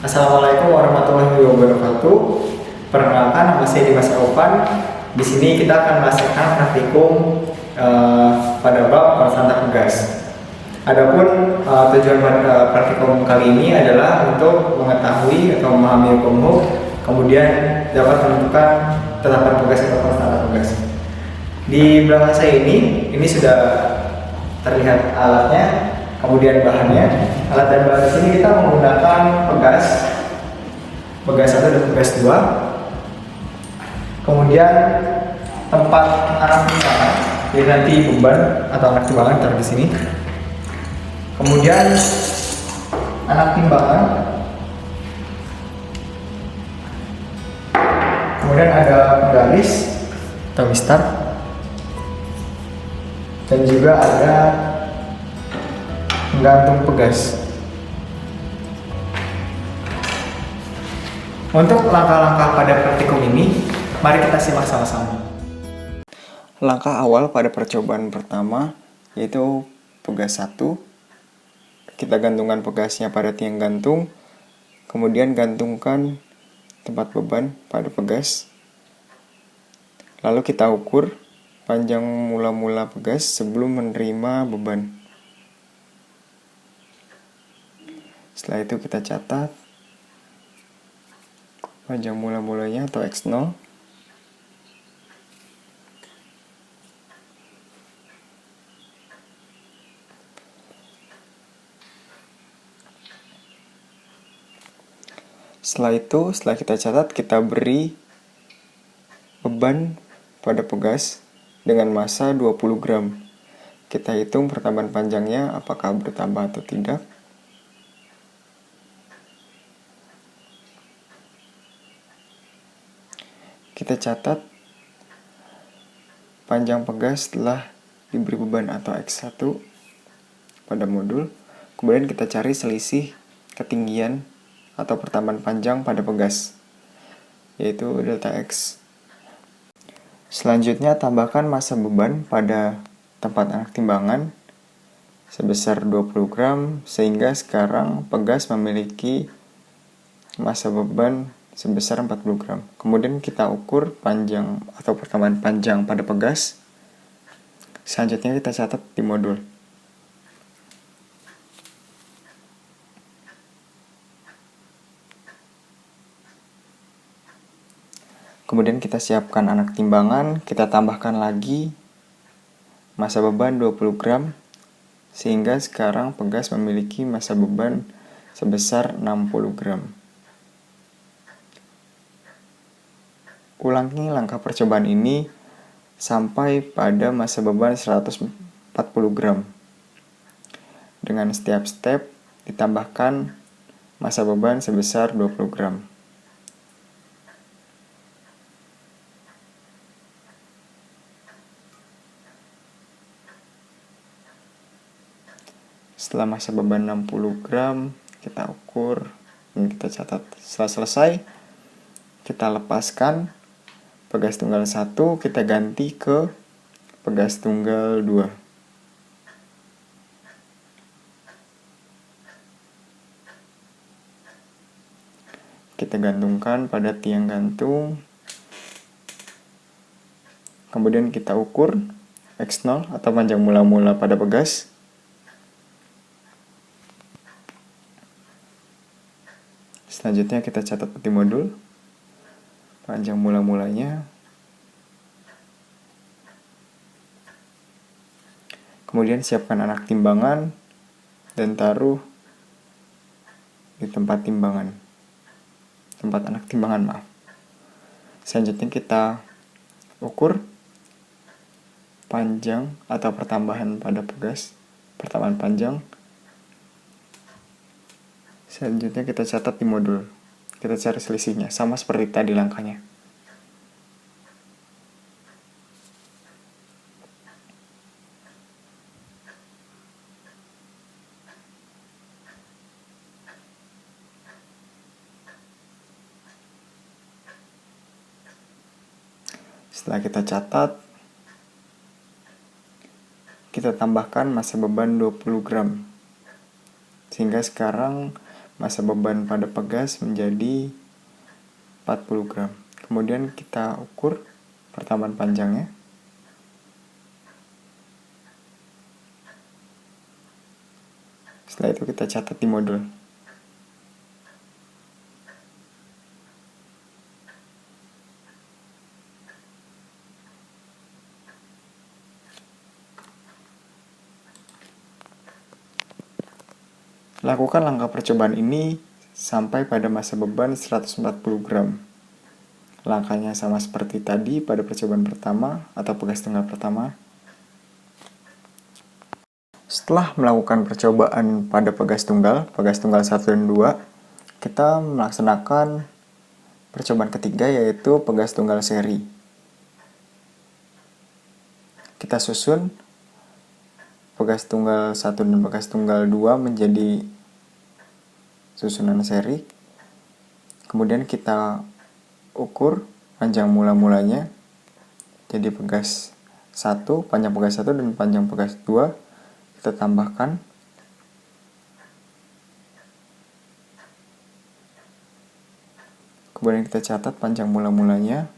Assalamualaikum warahmatullahi wabarakatuh. Perkenalkan, nama saya Dimas Aupan. Di sini kita akan melaksanakan praktikum pada bab persantak pegas. Adapun tujuan praktikum kali ini adalah untuk mengetahui atau memahami hukum, kemudian dapat menentukan tetapan pegas atau persantak pegas. Di belakang saya ini sudah terlihat alatnya, kemudian bahannya. Alat dan bahan di sini kita menggunakan pegas 1 dan pegas 2. Kemudian tempat anak timbangan, jadi nanti beban atau anak timbangan taruh di sini. Kemudian anak timbangan. Kemudian ada penggaris atau mistar. Dan juga ada penggantung pegas. Untuk langkah-langkah pada praktikum ini, mari kita simak sama-sama. Langkah awal pada percobaan pertama yaitu pegas 1. Kita gantungkan pegasnya pada tiang gantung, kemudian gantungkan tempat beban pada pegas. Lalu kita ukur panjang mula-mula pegas sebelum menerima beban. Setelah itu kita catat panjang mula-mulanya atau X0. Setelah kita catat, kita beri beban pada pegas dengan massa 20 gram. Kita hitung pertambahan panjangnya apakah bertambah atau tidak. Kita catat panjang pegas setelah diberi beban atau X1 pada modul. Kemudian kita cari selisih ketinggian atau pertambahan panjang pada pegas, yaitu delta X. Selanjutnya tambahkan massa beban pada tempat anak timbangan sebesar 20 gram, sehingga sekarang pegas memiliki massa beban sebesar 40 gram. Kemudian kita ukur panjang atau pertambahan panjang pada pegas. Selanjutnya kita catat di modul. Kemudian kita siapkan anak timbangan, kita tambahkan lagi massa beban 20 gram, sehingga sekarang pegas memiliki massa beban sebesar 60 gram. Ulangi langkah percobaan ini sampai pada massa beban 140 gram. Dengan setiap step ditambahkan massa beban sebesar 20 gram. Setelah massa beban 60 gram, kita ukur dan kita catat. Setelah selesai, kita lepaskan pegas tunggal 1, kita ganti ke pegas tunggal 2. Kita gantungkan pada tiang gantung. Kemudian kita ukur X0 atau panjang mula-mula pada pegas. Selanjutnya kita catat di modul panjang mula-mulanya. Kemudian siapkan anak timbangan dan taruh di tempat anak timbangan. Selanjutnya kita ukur panjang atau pertambahan pada pegas, pertambahan panjang. Selanjutnya kita catat di modul. Kita cari selisihnya, sama seperti tadi langkahnya. Setelah kita catat, kita tambahkan massa beban 20 gram. Sehingga sekarang massa beban pada pegas menjadi 40 gram. Kemudian kita ukur pertambahan panjangnya. Setelah itu kita catat di modul. Lakukan langkah percobaan ini sampai pada massa beban 140 gram. Langkahnya sama seperti tadi pada percobaan pertama atau pegas tunggal pertama. Setelah melakukan percobaan pada pegas tunggal 1 dan 2, kita melaksanakan percobaan ketiga, yaitu pegas tunggal seri. Kita susun pegas tunggal 1 dan pegas tunggal 2 menjadi susunan seri. Kemudian kita ukur panjang mula-mulanya. Jadi pegas 1, panjang pegas 1 dan panjang pegas 2 kita tambahkan. Kemudian kita catat panjang mula-mulanya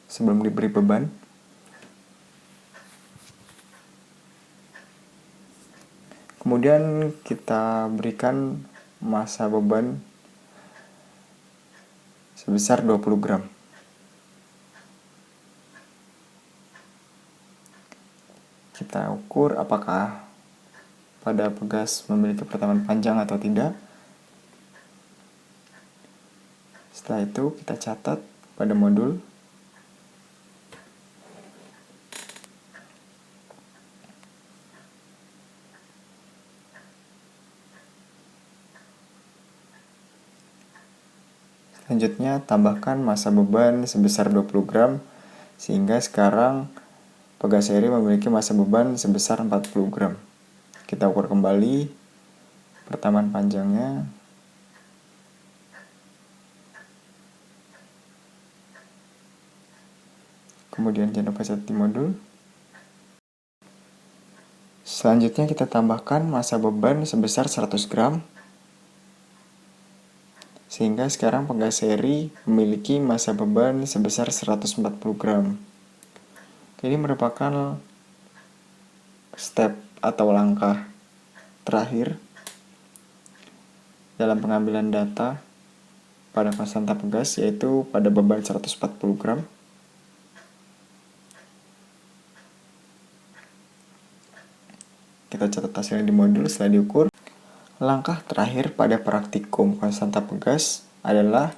sebelum diberi beban. Kemudian kita berikan massa beban sebesar 20 gram. Kita ukur apakah pada pegas memiliki pertambahan panjang atau tidak. Setelah itu kita catat pada modul. Selanjutnya tambahkan massa beban sebesar 20 gram sehingga sekarang pegas seri memiliki massa beban sebesar 40 gram. Kita ukur kembali pertambahan panjangnya. Kemudian jangan lupa catat di modul. Selanjutnya kita tambahkan massa beban sebesar 100 gram. Sehingga sekarang pegas seri memiliki massa beban sebesar 140 gram. Ini merupakan step atau langkah terakhir dalam pengambilan data pada konstanta pegas, yaitu pada beban 140 gram. Kita catat hasilnya di modul setelah diukur. Langkah terakhir pada praktikum konstanta pegas adalah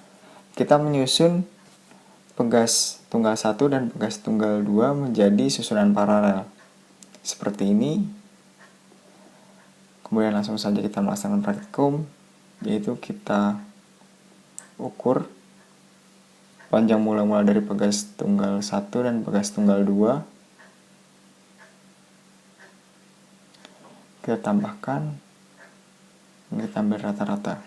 kita menyusun pegas tunggal 1 dan pegas tunggal 2 menjadi susunan paralel. Seperti ini. Kemudian langsung saja kita melaksanakan praktikum, yaitu kita ukur panjang mula-mula dari pegas tunggal 1 dan pegas tunggal 2. Kita tambahkan, kita ambil rata-rata.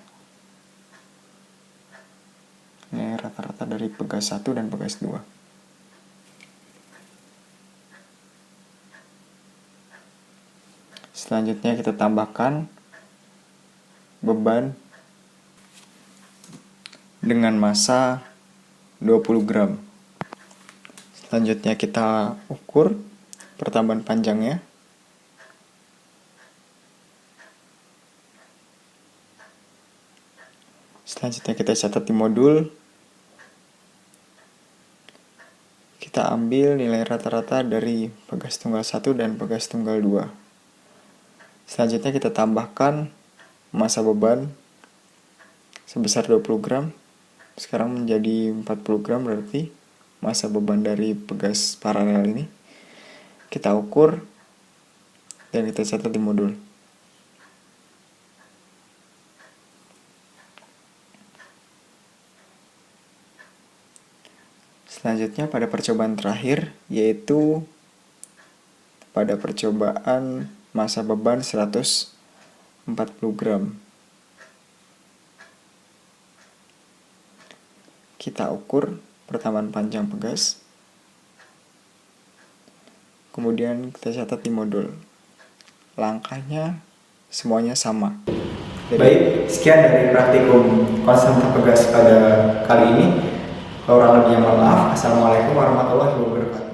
Ini rata-rata dari pegas 1 dan pegas 2. Selanjutnya kita tambahkan beban dengan massa 20 gram. Selanjutnya kita ukur pertambahan panjangnya. Selanjutnya kita catat di modul. Kita ambil nilai rata-rata dari pegas tunggal 1 dan pegas tunggal 2. Selanjutnya kita tambahkan massa beban sebesar 20 gram. Sekarang menjadi 40 gram berarti massa beban dari pegas paralel ini. Kita ukur dan kita catat di modul. Selanjutnya pada percobaan terakhir, yaitu pada percobaan massa beban 140 gram. Kita ukur pertambahan panjang pegas. Kemudian kita catat di modul. Langkahnya semuanya sama. Baik, sekian dari praktikum konstanta pegas pada kali ini. Kurang lebihnya mohon maaf. Assalamualaikum warahmatullahi wabarakatuh.